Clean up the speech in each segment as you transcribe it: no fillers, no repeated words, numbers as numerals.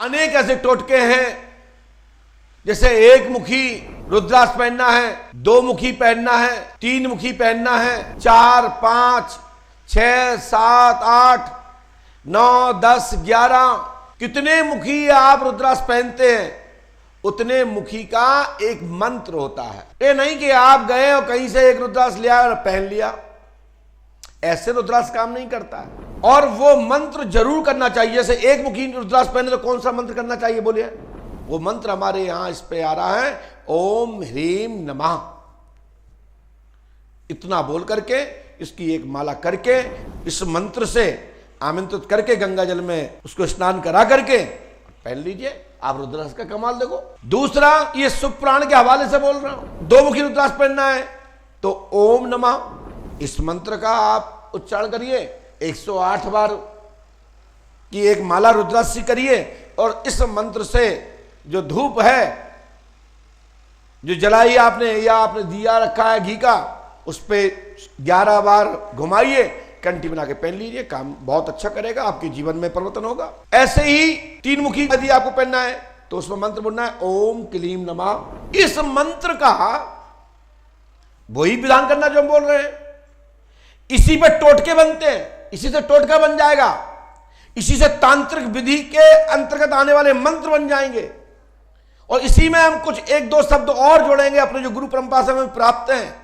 अनेक ऐसे टोटके हैं, जैसे एक मुखी रुद्राक्ष पहनना है, दो मुखी पहनना है, तीन मुखी पहनना है, 4, 5, 6, 7, 8, 9, 10, 11 कितने मुखी आप रुद्राक्ष पहनते हैं उतने मुखी का एक मंत्र होता है। ये नहीं कि आप गए और कहीं से एक रुद्राक्ष लिया और पहन लिया, ऐसे रुद्राक्ष काम नहीं करता है। और वो मंत्र जरूर करना चाहिए। जैसे एक मुखी रुद्राक्ष पहने तो कौन सा मंत्र करना चाहिए बोलिए? वो मंत्र हमारे यहां इस पे आ रहा है, ओम ह्रीम नमः। इतना बोल करके इसकी एक माला करके इस मंत्र से आमंत्रित करके गंगा जल में उसको स्नान करा करके पहन लीजिए, आप रुद्राक्ष का कमाल देखो। दूसरा, ये शुभ प्राण के हवाले से बोल रहा हूं, दो मुखी रुद्राक्ष पहनना है तो ओम नमः इस मंत्र का आप उच्चारण करिए, 108 बार की एक माला रुद्राक्ष करिए और इस मंत्र से जो धूप है जो जलाई आपने या आपने दिया रखा है घी का, उस पे 11 बार घुमाइए, कंठी बना के पहन लीजिए, काम बहुत अच्छा करेगा, आपके जीवन में परिवर्तन होगा। ऐसे ही तीन मुखी यदि आपको पहनना है तो उसमें मंत्र बोलना है ओम क्लीम नमः। इस मंत्र का वही विधान करना जो हम बोल रहे हैं। इसी पे टोटके बनते हैं, इसी से टोटका बन जाएगा, इसी से तांत्रिक विधि के अंतर्गत आने वाले मंत्र बन जाएंगे और इसी में हम कुछ एक दो शब्द और जोड़ेंगे अपने जो गुरु परंपरा से हमें प्राप्त हैं।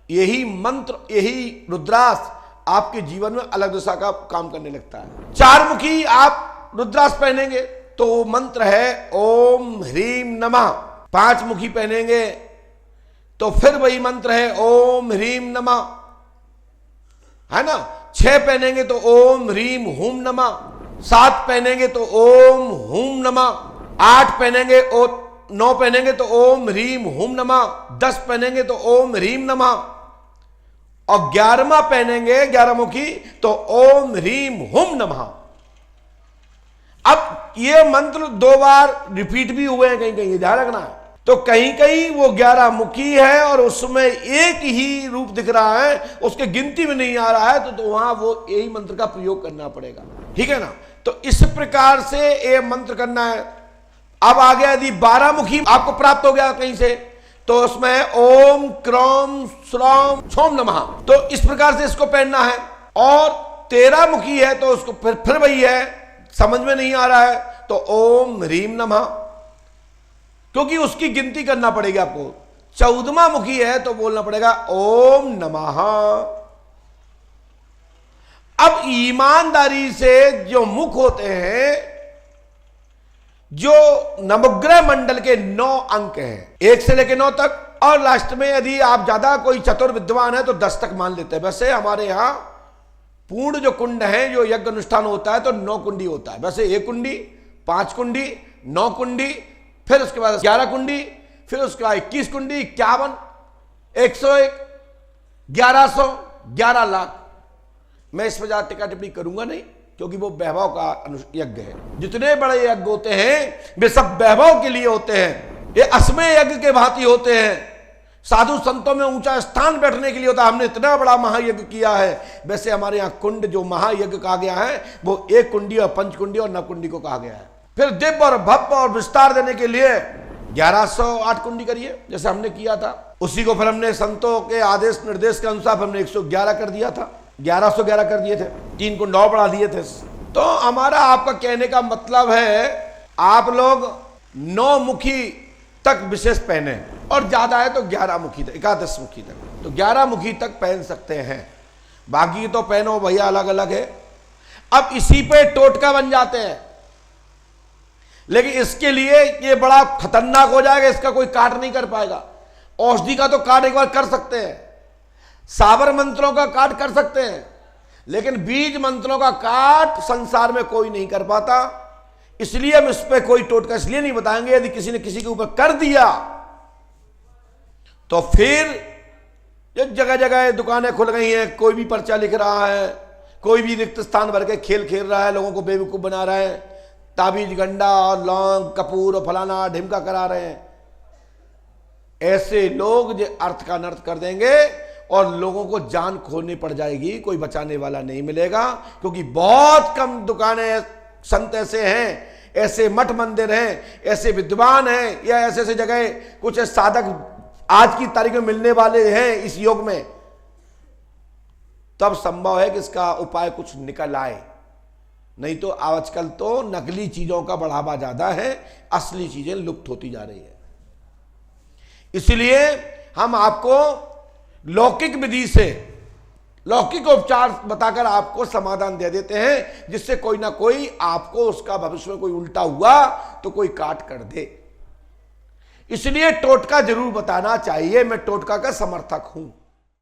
यही मंत्र, यही रुद्राक्ष आपके जीवन में अलग दिशा का काम करने लगता है। 4 मुखी आप रुद्राक्ष पहनेंगे तो मंत्र है ओम ह्रीम नमः। 5 मुखी पहनेंगे तो फिर वही मंत्र है ओम ह्रीम नमः, है ना। 6 पहनेंगे तो ओम ह्रीम हुम नमः, 7 पहनेंगे तो ओम हुम नमः, 8 पहनेंगे और 9 पहनेंगे तो ओम ह्रीम हुम नमः, 10 पहनेंगे तो ओम ह्रीम नमः और 11वां पहनेंगे 11 मुखी तो ओम ह्रीम हुम नमः। अब ये मंत्र 2 बार रिपीट भी हुए हैं कहीं कहीं, ध्यान रखना है। तो कहीं कहीं वो 11 मुखी है और उसमें एक ही रूप दिख रहा है, उसके गिनती में नहीं आ रहा है, तो वहां वो यही मंत्र का प्रयोग करना पड़ेगा, ठीक है ना। तो इस प्रकार से ये मंत्र करना है। अब आ गया यदि 12 मुखी आपको प्राप्त हो गया कहीं से तो उसमें ओम क्रोम श्रोम छोम नमः, तो इस प्रकार से इसको पहनना है। और 13 मुखी है तो उसको फिर वही है, समझ में नहीं आ रहा है तो ओम ह्रीम नमः, क्योंकि उसकी गिनती करना पड़ेगी आपको। 14वां मुखी है तो बोलना पड़ेगा ओम नमः। अब ईमानदारी से जो मुख होते हैं, जो नवग्रह मंडल के 9 अंक हैं, 1 से लेकर 9 तक, और लास्ट में यदि आप ज्यादा कोई चतुर विद्वान है तो 10 तक मान लेते हैं। वैसे हमारे यहां पूर्ण जो कुंड है, जो यज्ञ अनुष्ठान होता है तो 9 कुंडी होता है। वैसे 1 कुंडी, 5 कुंडी, 9 कुंडी, फिर उसके बाद 11 कुंडी, फिर उसके बाद 21 कुंडी, 51, 101, 1100, 11 लाख। मैं इस पर ज्यादा टिक्का टिप्पणी करूंगा नहीं, क्योंकि वो वैभव का यज्ञ है। जितने बड़े यज्ञ होते हैं वे सब वैभव के लिए होते हैं, ये असमय यज्ञ के भांति होते हैं। साधु संतों में ऊंचा स्थान बैठने के लिए होता है। हमने इतना बड़ा महायज्ञ किया है। वैसे हमारे यहाँ कुंड जो महायज्ञ कहा गया है वो 1 कुंडी और 5 कुंडी और 9 कुंडी को कहा गया है। फिर दिव्य और भव्य और विस्तार देने के लिए 1108 कुंडी करिए, जैसे हमने किया था। उसी को फिर हमने संतों के आदेश निर्देश के अनुसार हमने 111 कर दिया था, 1111 कर दिए थे, 3 कुंड और बढ़ा दिए थे। तो हमारा आपका कहने का मतलब है आप लोग 9 मुखी तक विशेष पहने और ज्यादा है तो 11 मुखी तक, 11 मुखी तक, तो 11 मुखी तक पहन सकते हैं। बाकी तो पहनो भैया अलग अलग है। अब इसी पे टोटका बन जाते हैं, लेकिन इसके लिए ये बड़ा खतरनाक हो जाएगा, इसका कोई काट नहीं कर पाएगा। औषधि का तो काट एक बार कर सकते हैं, साबर मंत्रों का काट कर सकते हैं, लेकिन बीज मंत्रों का काट संसार में कोई नहीं कर पाता। इसलिए हम इस पे कोई टोटका इसलिए नहीं बताएंगे, यदि किसी ने किसी के ऊपर कर दिया तो फिर जगह जगह दुकानें खुल गई हैं, कोई भी पर्चा लिख रहा है, कोई भी रिक्त स्थान भर के खेल खेल रहा है, लोगों को बेवकूफ बना रहा है, ताबीज गंडा और लौंग कपूर और फलाना ढिमका करा रहे हैं। ऐसे लोग जो अर्थ का अनर्थ कर देंगे और लोगों को जान खोनी पड़ जाएगी, कोई बचाने वाला नहीं मिलेगा। क्योंकि बहुत कम दुकानें संत ऐसे हैं ऐसे मठ मंदिर हैं, ऐसे विद्वान हैं, या ऐसे ऐसे जगह कुछ साधक आज की तारीख में मिलने वाले हैं इस युग में, तब संभव है कि इसका उपाय कुछ निकल आए। नहीं तो आजकल तो नकली चीजों का बढ़ावा ज्यादा है, असली चीजें लुप्त होती जा रही है। इसलिए हम आपको लौकिक विधि से, लौकिक उपचार बताकर आपको समाधान दे देते हैं, जिससे कोई ना कोई आपको उसका भविष्य में कोई उल्टा हुआ तो कोई काट कर दे। इसलिए टोटका जरूर बताना चाहिए, मैं टोटका का समर्थक हूं।